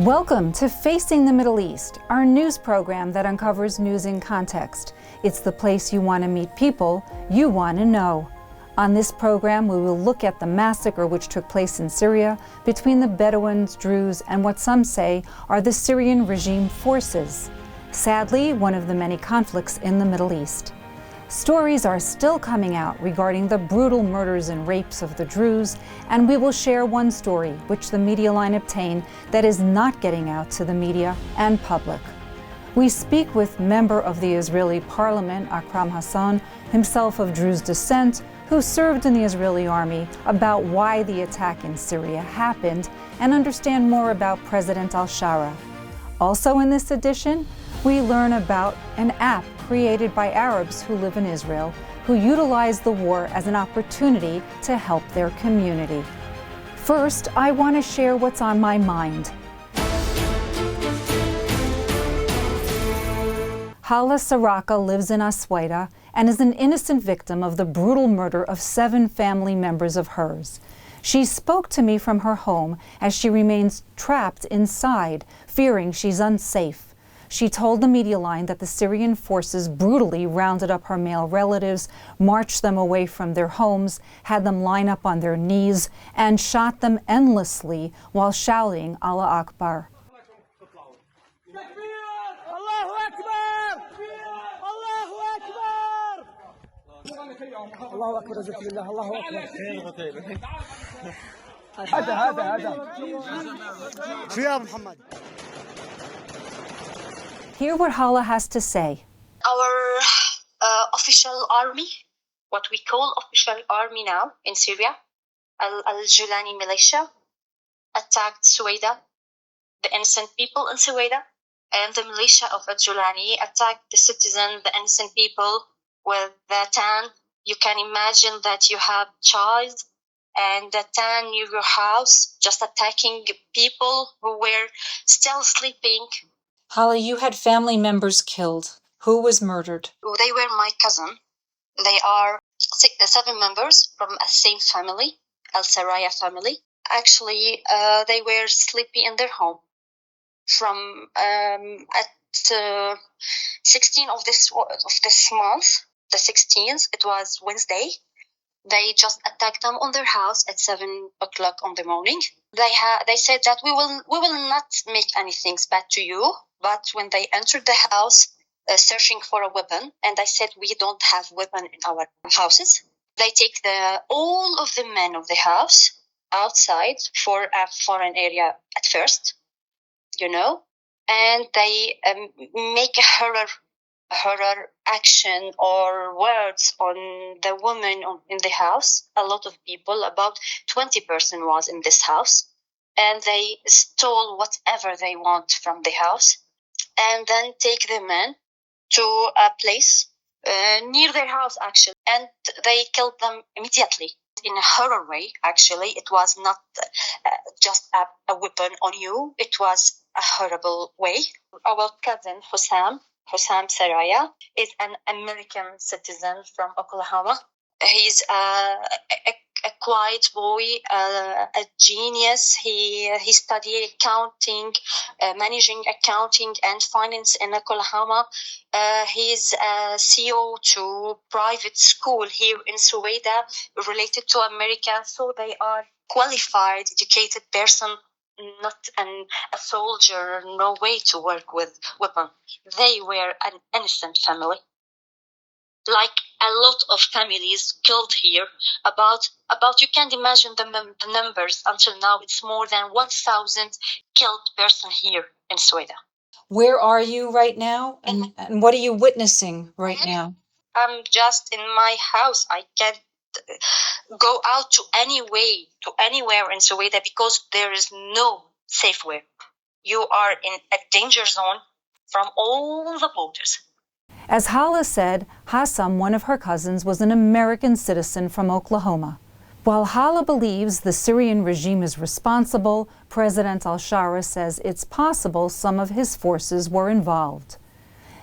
Welcome to Facing the Middle East, our news program that uncovers news in context. It's the place you want to meet people you want to know. On this program, we will look at the massacre which took place in Syria between the Bedouins, Druze, and what some say are the Syrian regime forces. Sadly, one of the many conflicts in the Middle East. Stories are still coming out regarding the brutal murders and rapes of the Druze, and we will share one story which the media line obtained that is not getting out to the media and public. We speak with member of the Israeli parliament, Akram Hasson, himself of Druze descent, who served in the Israeli army, about why the attack in Syria happened, and understand more about President al-Sharaa. Also in this edition, we learn about an app created by Arabs who live in Israel, who utilize the war as an opportunity to help their community. First, I want to share what's on my mind. Hala Saraka lives in As-Suwayda and is an innocent victim of the brutal murder of 7 family members of hers. She spoke to me from her home as she remains trapped inside, fearing she's unsafe. She told the media line that the Syrian forces brutally rounded up her male relatives, marched them away from their homes, had them line up on their knees, and shot them endlessly while shouting Allah Akbar. Hear what Hala has to say. Our official army, what we call official army now in Syria, al-Julani militia, attacked Suwayda, the innocent people in Suwayda, and the militia of al-Julani attacked the citizen, the innocent people, with the tan. You can imagine that you have child and the tan near your house, just attacking people who were still sleeping. Hala, you had family members killed. Who was murdered? They were my cousin. They are 7 members from a same family, al-Sharaa family. Actually, they were sleeping in their home. From at 16th of this month, the 16th, it was Wednesday. They just attacked them on their house at 7 o'clock in the morning. They said that we will not make anything bad to you. But when they entered the house, searching for a weapon, and I said we don't have weapon in our houses, they take all of the men of the house outside for a foreign area at first, and they make a horror action or words on the woman in the house. A lot of people, about 20 persons was in this house, and they stole whatever they want from the house, and then take the men to a place near their house, actually, and they killed them immediately in a horror way. Actually, it was not just a weapon on you, it was a horrible way. Our cousin Hussam Saraya is an American citizen from Oklahoma. He's a quiet boy, a genius. He studied accounting, managing accounting and finance in Oklahoma. He's a CEO to private school here in Suwayda related to America. So they are qualified, educated person, not a soldier, no way to work with weapons. They were an innocent family. Like a lot of families killed here, about you can't imagine the numbers. Until now, it's more than 1,000 killed person here in Suwayda. Where are you right now, and what are you witnessing right now? I'm just in my house. I can't go out to anywhere in Suwayda because there is no safe way. You are in a danger zone from all the borders. As Hala said, Hassam, one of her cousins, was an American citizen from Oklahoma. While Hala believes the Syrian regime is responsible, President al-Sharaa says it's possible some of his forces were involved.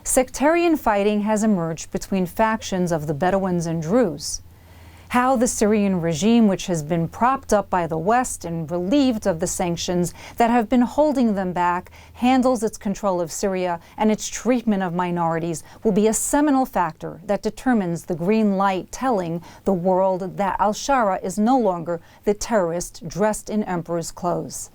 Sectarian fighting has emerged between factions of the Bedouins and Druze. How the Syrian regime, which has been propped up by the West and relieved of the sanctions that have been holding them back, handles its control of Syria and its treatment of minorities, will be a seminal factor that determines the green light telling the world that al-Sharaa is no longer the terrorist dressed in emperor's clothes.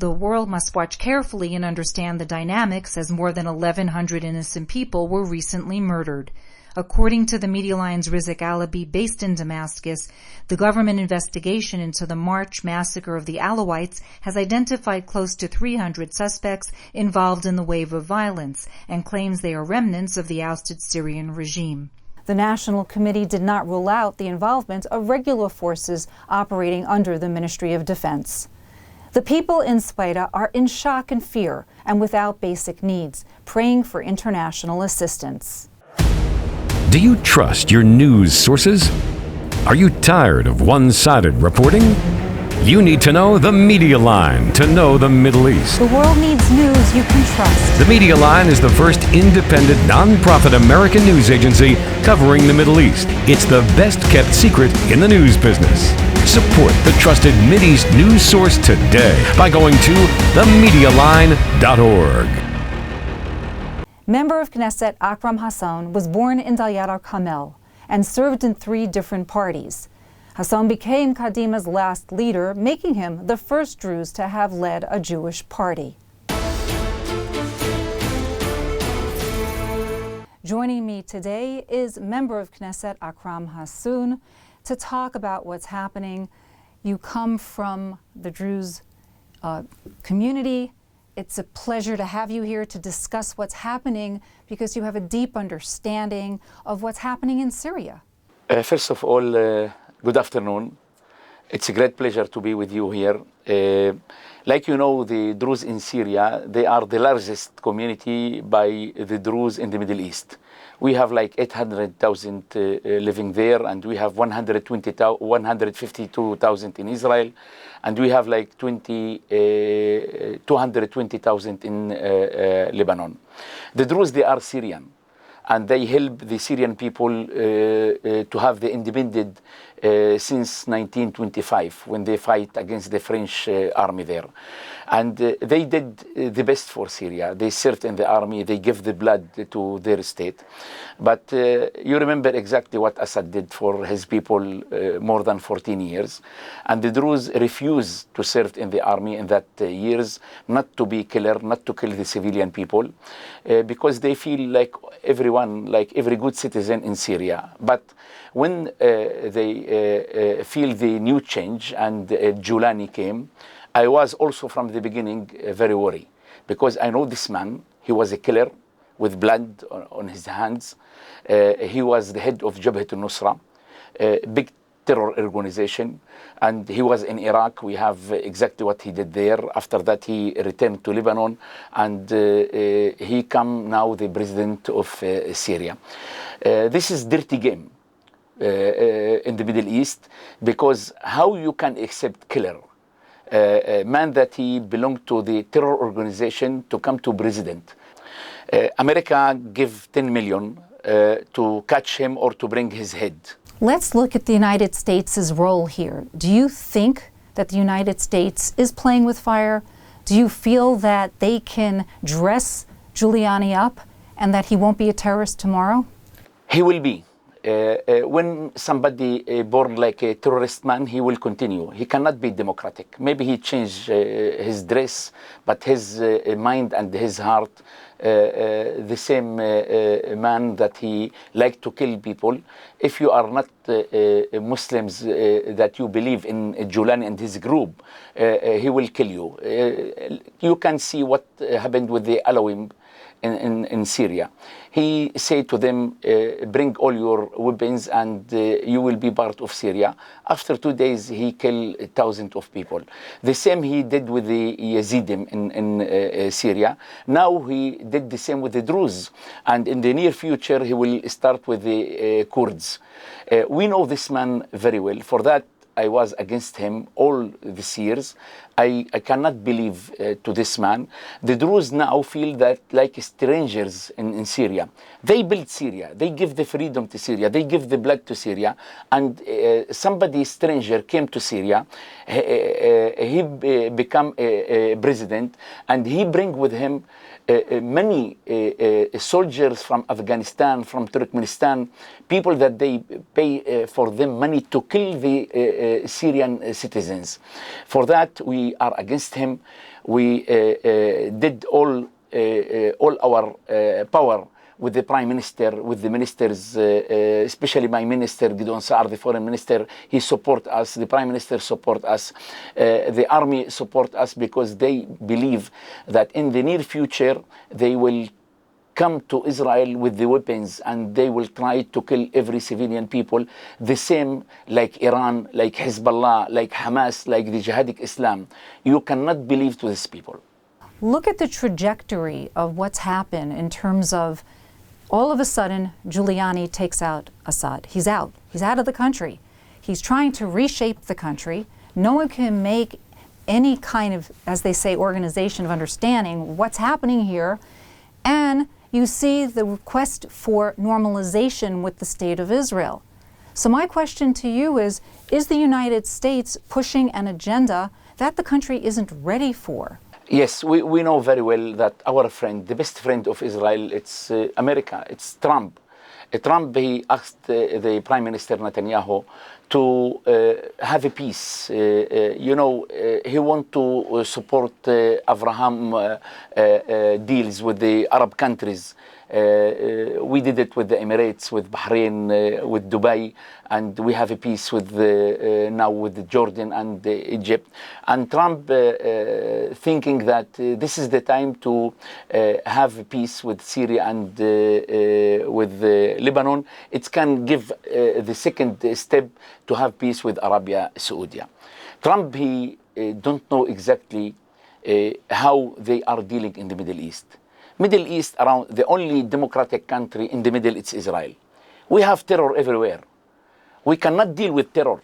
The world must watch carefully and understand the dynamics as more than 1,100 innocent people were recently murdered. According to the Media Lion's Rizk Alabi, based in Damascus, the government investigation into the March massacre of the Alawites has identified close to 300 suspects involved in the wave of violence and claims they are remnants of the ousted Syrian regime. The National Committee did not rule out the involvement of regular forces operating under the Ministry of Defense. The people in As-Suwayda are in shock and fear and without basic needs, praying for international assistance. Do you trust your news sources? Are you tired of one-sided reporting? You need to know the Media Line to know the Middle East. The world needs news you can trust. The Media Line is the first independent, non-profit American news agency covering the Middle East. It's the best-kept secret in the news business. Support the trusted Mideast news source today by going to themedialine.org. Member of Knesset Akram Hasson was born in Dalyat al-Kamel and served in 3 different parties. Hasson became Kadima's last leader, making him the first Druze to have led a Jewish party. Joining me today is member of Knesset Akram Hassoon to talk about what's happening. You come from the Druze community. It's a pleasure to have you here to discuss what's happening because you have a deep understanding of what's happening in Syria. First of all, good afternoon. It's a great pleasure to be with you here. Like you know, the Druze in Syria, they are the largest community by the Druze in the Middle East. We have like 800,000 living there, and we have 152,000 in Israel, and we have like 220,000 in Lebanon. The Druze, they are Syrian, and they help the Syrian people to have the independence since 1925, when they fight against the French army there. And they did the best for Syria. They served in the army, they gave the blood to their state. But you remember exactly what Assad did for his people more than 14 years. And the Druze refused to serve in the army in that years, not to be killer, not to kill the civilian people, because they feel like everyone, like every good citizen in Syria. But when they feel the new change and Julani came, I was also from the beginning very worried, because I know this man. He was a killer with blood on his hands. He was the head of Jabhat al-Nusra, a big terror organization, and he was in Iraq. We have exactly what he did there. After that, he returned to Lebanon, and he come now the president of Syria. This is dirty game in the Middle East, because how you can accept killer, a man that he belonged to the terror organization, to come to president. America give 10 million to catch him or to bring his head. Let's look at the United States' role here. Do you think that the United States is playing with fire? Do you feel that they can dress Giuliani up and that he won't be a terrorist tomorrow? He will be. When somebody born like a terrorist man, he will continue. He cannot be democratic. Maybe he changed his dress, but his mind and his heart, the same man that he liked to kill people. If you are not Muslims that you believe in Giuliani and his group, he will kill you. You can see what happened with the Alawim in Syria. He said to them, bring all your weapons and you will be part of Syria. After 2 days, he killed thousands of people. The same he did with the Yazidim in Syria. Now he did the same with the Druze. And in the near future, he will start with the Kurds. We know this man very well. For that, I was against him all these years. I cannot believe to this man. The Druze now feel that like strangers in Syria. They built Syria. They give the freedom to Syria. They give the blood to Syria. And somebody stranger came to Syria. He become a president, and he bring with him many soldiers from Afghanistan, from Turkmenistan, people that they pay for them money to kill the Syrian citizens. For that, we are against him. We did all our power with the prime minister, with the ministers, especially my minister, Gideon Saar, the foreign minister. He support us. The prime minister support us. The army support us because they believe that in the near future they will come to Israel with the weapons and they will try to kill every civilian people, the same like Iran, like Hezbollah, like Hamas, like the Jihadic Islam. You cannot believe to these people. Look at the trajectory of what's happened in terms of all of a sudden Giuliani takes out Assad. He's out. He's out of the country. He's trying to reshape the country. No one can make any kind of, as they say, organization of understanding what's happening here. And you see the request for normalization with the State of Israel. So my question to you is the United States pushing an agenda that the country isn't ready for? Yes, we know very well that our friend, the best friend of Israel, it's America, it's Trump. Trump, he asked the Prime Minister Netanyahu to have a peace. He want to support Abraham deals with the Arab countries. We did it with the Emirates, with Bahrain, with Dubai, and we have a peace with now with Jordan and Egypt. And Trump thinking that this is the time to have a peace with Syria and with Lebanon. It can give the second step to have peace with Arabia Saudi. Trump, he don't know exactly how they are dealing in the Middle East. Middle East, around the only democratic country in the middle, it's Israel. We have terror everywhere. We cannot deal with terror.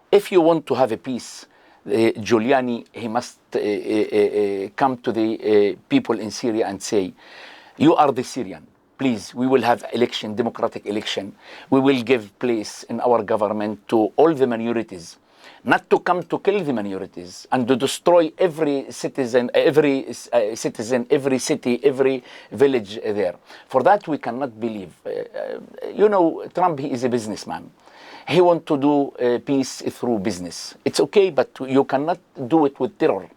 If you want to have a peace, Giuliani, he must come to the people in Syria and say, you are the Syrian. Please, we will have election, democratic election. We will give place in our government to all the minorities. Not to come to kill the minorities and to destroy every citizen, every city, every village there. For that, we cannot believe. Trump, he is a businessman. He wants to do peace through business. It's okay, but you cannot do it with terror.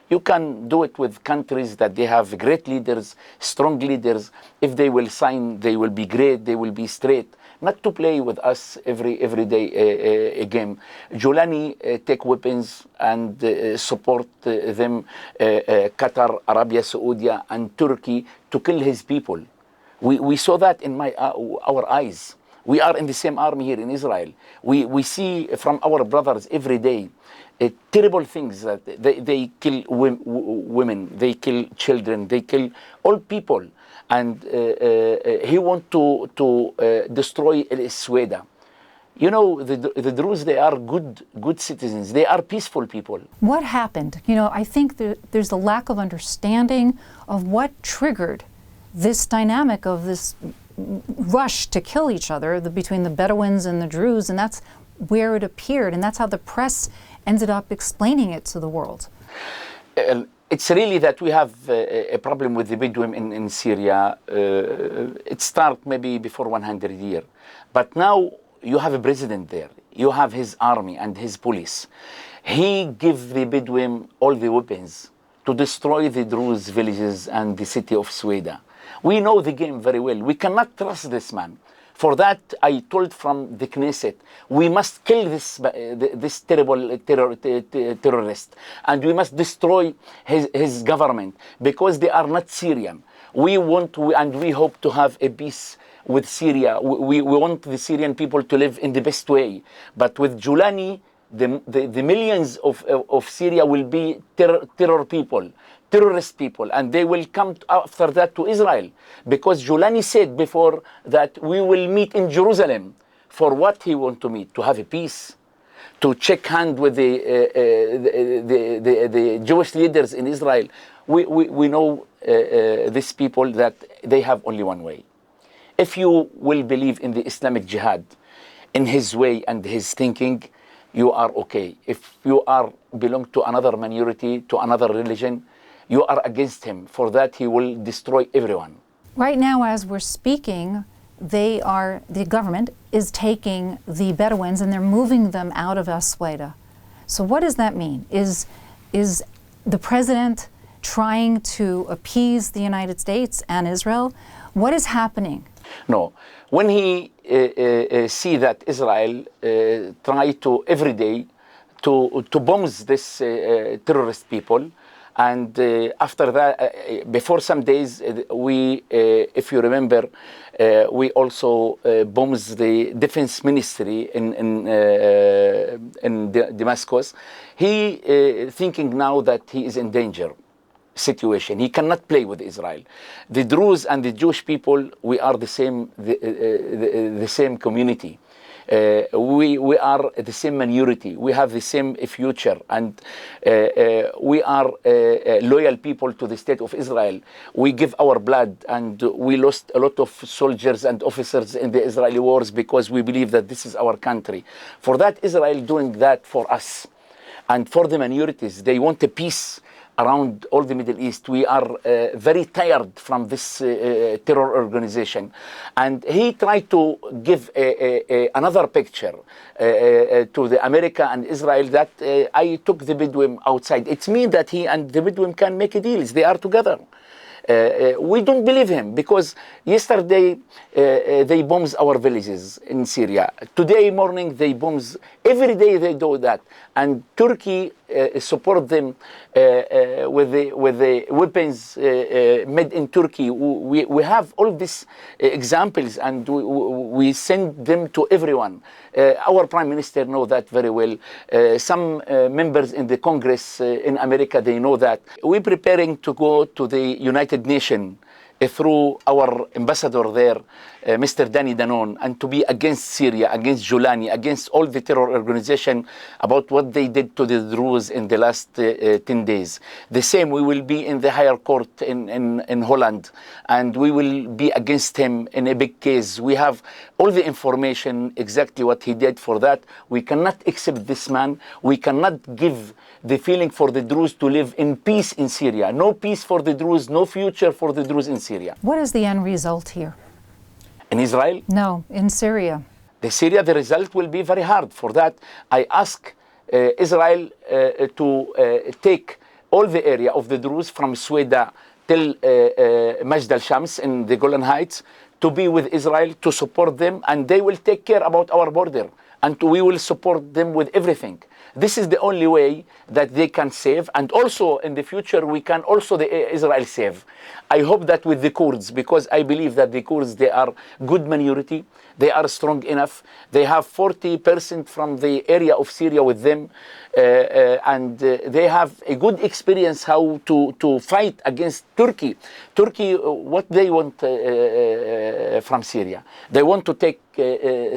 You can do it with countries that they have great leaders, strong leaders. If they will sign, they will be great, they will be straight. Not to play with us every day a game. Giuliani take weapons and support them, Qatar, Arabia Saudi, and Turkey to kill his people. We saw that in our eyes. We are in the same army here in Israel. We see from our brothers every day terrible things that they kill women, they kill children, they kill all people. And he wants to destroy al-Suwayda. The Druze, they are good citizens. They are peaceful people. What happened? I think there's a lack of understanding of what triggered this dynamic of this rush to kill each other between the Bedouins and the Druze, and that's where it appeared, and that's how the press ended up explaining it to the world. It's really that we have a problem with the Bedouin in Syria. It started maybe before 100 years. But now you have a president there. You have his army and his police. He gives the Bedouin all the weapons to destroy the Druze villages and the city of Suwayda. We know the game very well. We cannot trust this man. For that, I told from the Knesset, we must kill this terrible terrorist, and we must destroy his government because they are not Syrian. We want and we hope to have a peace with Syria. We want the Syrian people to live in the best way. But with Giuliani, the millions of Syria will be terrorist people, and they will come after that to Israel, because Giuliani said before that we will meet in Jerusalem. For what he want to meet? To have a peace. to check hand with the Jewish leaders in Israel. We know these people that they have only one way. If you will believe in the Islamic Jihad, in his way and his thinking, you are okay. If you are belong to another minority, to another religion, you are against him. For that, he will destroy everyone. Right now, as we're speaking, the government is taking the Bedouins and they're moving them out of As-Suwayda. So what does that mean? Is the president trying to appease the United States and Israel? What is happening? No. When he see that Israel try to every day to bomb this terrorist people, and after that, before some days, we, if you remember, we also bombed the defense ministry in Damascus. He thinking now that he is in danger situation. He cannot play with Israel. The Druze and the Jewish people, we are the same community. We are the same minority. We have the same future, and we are loyal people to the state of Israel. We give our blood, and we lost a lot of soldiers and officers in the Israeli wars because we believe that this is our country. For that, Israel doing that for us, and for the minorities, they want a peace around all the Middle East. We are very tired from this terror organization. And he tried to give another picture to the America and Israel that I took the Bedouin outside. It means that he and the Bedouin can make a deal. They are together. We don't believe him because yesterday they bombs our villages in Syria. Today morning they bombs. Every day they do that, and Turkey support them with the weapons made in Turkey. We have all these examples, and we send them to everyone. Our Prime Minister know that very well. Some members in the Congress in America, they know that. We're preparing to go to the United Nations through our ambassador there, Mr. Danny Danon, and to be against Syria, against Julani, against all the terror organization about what they did to the Druze in the last 10 days. The same, we will be in the higher court in Holland, and we will be against him in a big case. We have all the information, exactly what he did. For that, we cannot accept this man. We cannot give the feeling for the Druze to live in peace in Syria. No peace for the Druze, no future for the Druze in Syria. What is the end result here? In Israel? No, in Syria. The result will be very hard. For that, I ask Israel to take all the area of the Druze from Suwayda till Majd al-Shams in the Golan Heights, to be with Israel, to support them, and they will take care about our border, and we will support them with everything. This is the only way that they can save, and also in the future we can also Israel save. I hope that with the Kurds, because I believe that the Kurds, they are good minority, they are strong enough, they have 40% from the area of Syria with them, and they have a good experience how to fight against Turkey. Turkey, what they want from Syria, they want to take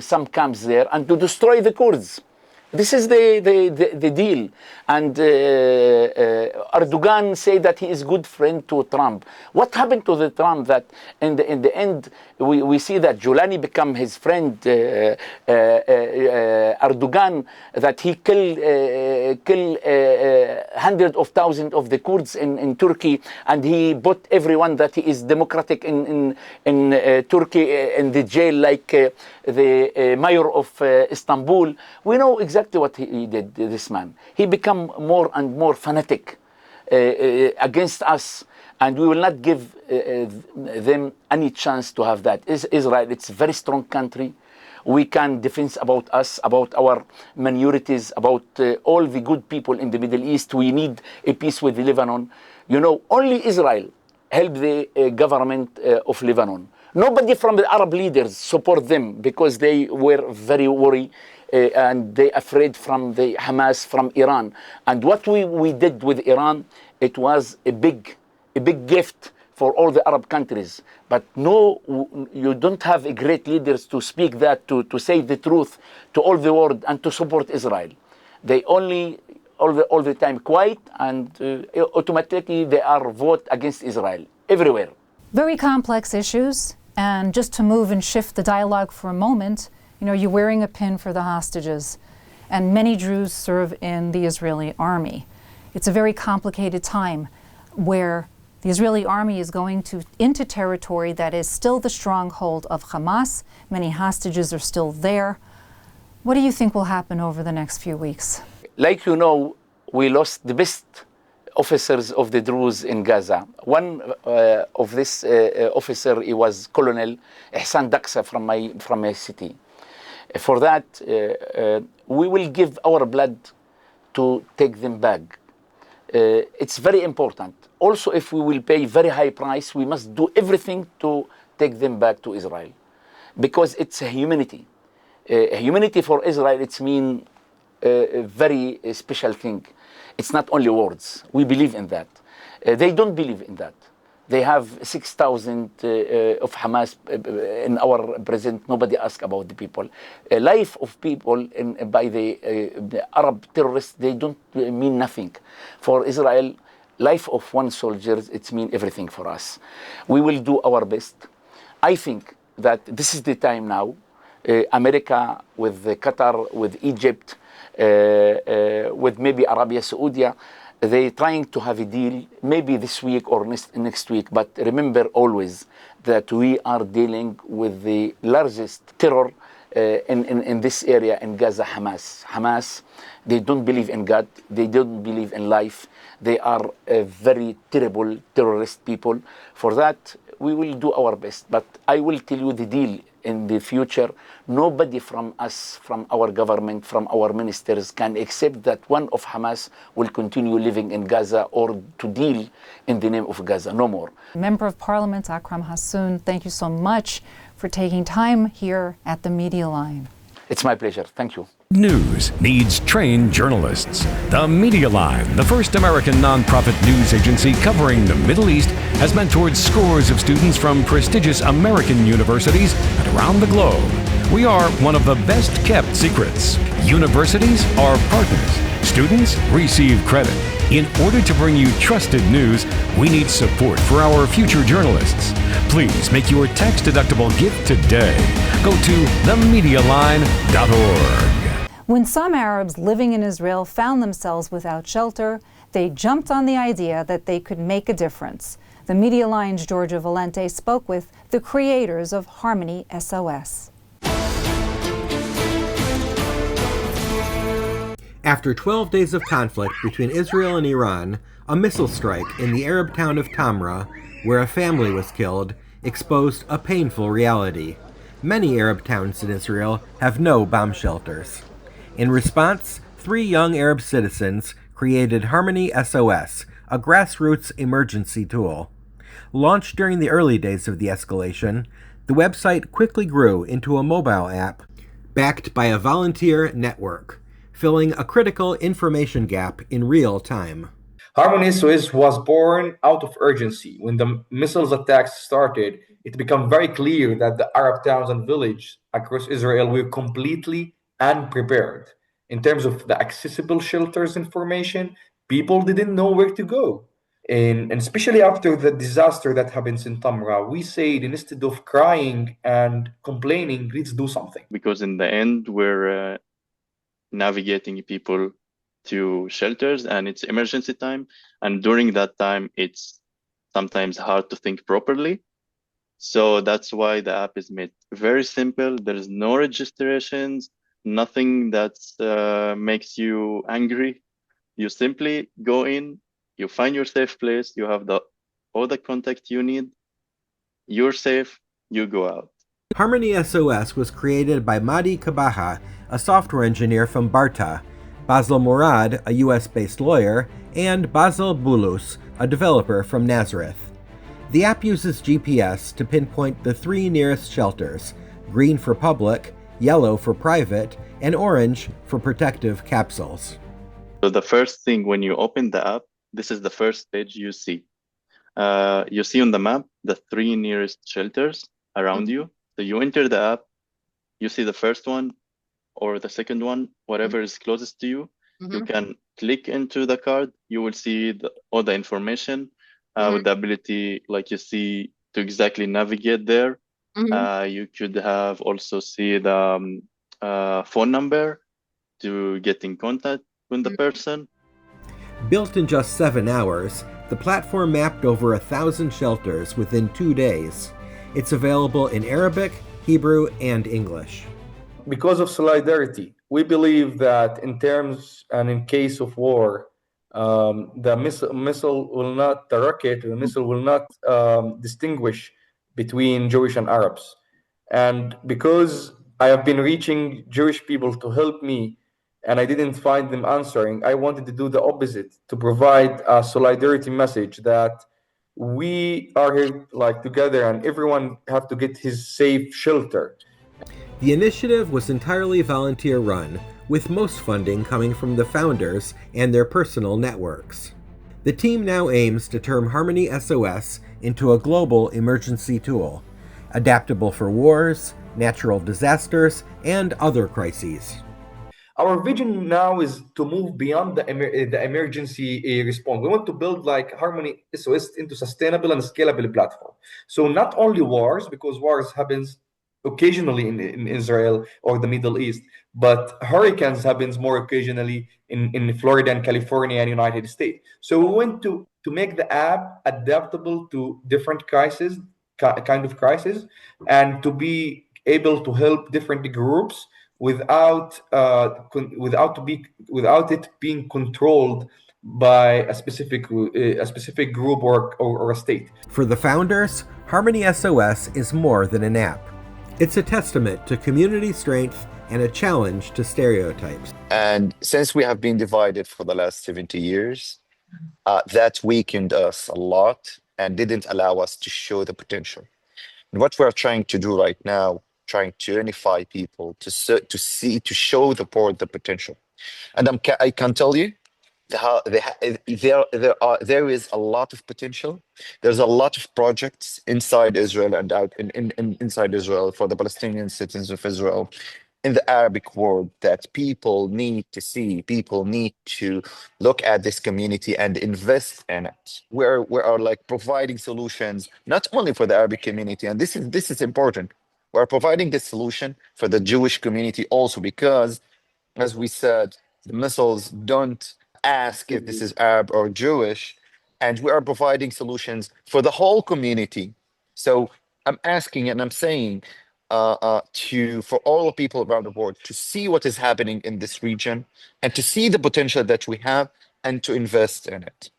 some camps there and to destroy the Kurds. This is the deal. And Erdogan say that he is good friend to Trump. What happened to the Trump that in the end we see that Julani become his friend, Erdogan, that he kill hundreds of thousands of the Kurds in Turkey, and he put everyone that he is democratic in Turkey in the jail, like the mayor of Istanbul. We know exactly what he did, this man. He become more and more fanatic against us, and we will not give them any chance to have that. Israel, it's a very strong country. We can defend about us, about our minorities, about all the good people in the Middle East. We need a peace with Lebanon. You know, only Israel help the government of Lebanon. Nobody from the Arab leaders support them because they were very worried and they afraid from the Hamas, from Iran. And what we did with Iran, it was a big gift for all the Arab countries. But no, you don't have a great leaders to speak that, to say the truth to all the world and to support Israel. They only all the time quiet, and automatically they are vote against Israel everywhere. Very complex issues, and just to move and shift the dialogue for a moment, you're wearing a pin for the hostages, and many Druze serve in the Israeli army. It's a very complicated time where the Israeli army is going into territory that is still the stronghold of Hamas. Many hostages are still there. What do you think will happen over the next few weeks? Like we lost the best officers of the Druze in Gaza. One of this officer, he was Colonel Ihsan Daksa from my city. For that, we will give our blood to take them back. It's very important. Also, if we will pay very high price, we must do everything to take them back to Israel, because it's a humanity. Humanity for Israel, it's mean a very special thing. It's not only words. We believe in that. They don't believe in that. They have 6,000 of Hamas in our present. Nobody asks about the people. Life of people by the Arab terrorists, they don't mean nothing. For Israel, life of one soldier, it means everything for us. We will do our best. I think that this is the time now. America, with Qatar, with Egypt, with maybe Arabia Saudi, they're trying to have a deal maybe this week or next week. But remember always that we are dealing with the largest terror in this area in Gaza, Hamas. Hamas, they don't believe in God. They don't believe in life. They are a very terrible terrorist people. For that, we will do our best. But I will tell you the deal. In the future, nobody from us, from our government, from our ministers can accept that one of Hamas will continue living in Gaza or to deal in the name of Gaza. No more. Member of Parliament Akram Hasson, thank you so much for taking time here at the Media Line. It's my pleasure. Thank you. News needs trained journalists. The Media Line, the first American nonprofit news agency covering the Middle East, has mentored scores of students from prestigious American universities and around the globe. We are one of the best kept secrets. Universities are partners. Students receive credit. In order to bring you trusted news, we need support for our future journalists. Please make your tax-deductible gift today. Go to themedialine.org. When some Arabs living in Israel found themselves without shelter, they jumped on the idea that they could make a difference. The Media Line's Georgia Valente spoke with the creators of Harmony SOS. After 12 days of conflict between Israel and Iran, a missile strike in the Arab town of Tamra, where a family was killed, exposed a painful reality. Many Arab towns in Israel have no bomb shelters. In response, 3 young Arab citizens created Harmony SOS, a grassroots emergency tool. Launched during the early days of the escalation, the website quickly grew into a mobile app backed by a volunteer network, filling a critical information gap in real time. Harmony SOS was born out of urgency. When the missiles attacks started, it became very clear that the Arab towns and villages across Israel were completely unprepared. In terms of the accessible shelters information, people didn't know where to go. And especially after the disaster that happens in Tamra, we said instead of crying and complaining, let's do something. Because in the end, we're navigating people to shelters and it's emergency time. And during that time, it's sometimes hard to think properly. So that's why the app is made very simple. There's no registrations, nothing that makes you angry. You simply go in, you find your safe place, you have all the contact you need, you're safe, you go out. Harmony SOS was created by Madi Kabaha, a software engineer from Barta, Basil Morad, a US-based lawyer, and Basil Bulus, a developer from Nazareth. The app uses GPS to pinpoint the 3 nearest shelters, green for public, yellow for private, and orange for protective capsules. So the first thing when you open the app, this is the first page you see. You see on the map the 3 nearest shelters around you. So you enter the app, you see the first one or the second one, whatever is closest to you. You can click into the card. You will see all the information with the ability, like you see, to exactly navigate there. You could have also see the phone number to get in contact with the person. Built in just 7 hours, the platform mapped over 1,000 shelters within 2 days. It's available in Arabic, Hebrew, and English. Because of solidarity, we believe that in terms and in case of war, the missile will not, the rocket, the missile will not distinguish between Jewish and Arabs. And because I have been reaching Jewish people to help me, and I didn't find them answering, I wanted to do the opposite, to provide a solidarity message that we are here like together and everyone have to get his safe shelter. The initiative was entirely volunteer-run, with most funding coming from the founders and their personal networks. The team now aims to turn Harmony SOS into a global emergency tool, adaptable for wars, natural disasters, and other crises. Our vision now is to move beyond the emergency response. We want to build like Harmony SOS into sustainable and scalable platform. So not only wars, because wars happens occasionally in Israel or the Middle East, but hurricanes happens more occasionally in Florida and California and United States. So we want to make the app adaptable to different crises, kind of crisis, and to be able to help different groups without it being controlled by a specific group or a state. For the founders, Harmony SOS is more than an app. It's a testament to community strength and a challenge to stereotypes. And since we have been divided for the last 70 years, that weakened us a lot and didn't allow us to show the potential. And what we're trying to do right now, trying to unify people to show the potential. And I can tell you, there is a lot of potential. There's a lot of projects inside Israel and out inside Israel for the Palestinian citizens of Israel in the Arabic world that people need to see. People need to look at this community and invest in it. We are like providing solutions not only for the Arabic community, and this is important. We're providing this solution for the Jewish community also because, as we said, the missiles don't ask if this is Arab or Jewish, and we are providing solutions for the whole community. So I'm asking and I'm saying for all the people around the world to see what is happening in this region and to see the potential that we have and to invest in it.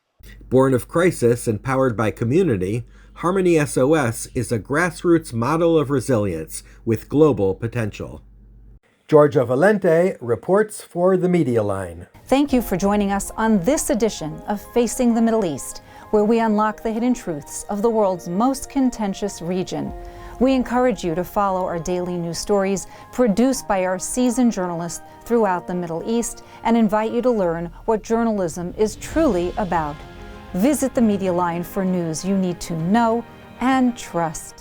Born of crisis and powered by community, Harmony SOS is a grassroots model of resilience with global potential. Giorgia Valente reports for the Media Line. Thank you for joining us on this edition of Facing the Middle East, where we unlock the hidden truths of the world's most contentious region. We encourage you to follow our daily news stories produced by our seasoned journalists throughout the Middle East and invite you to learn what journalism is truly about. Visit the Media Line for news you need to know and trust.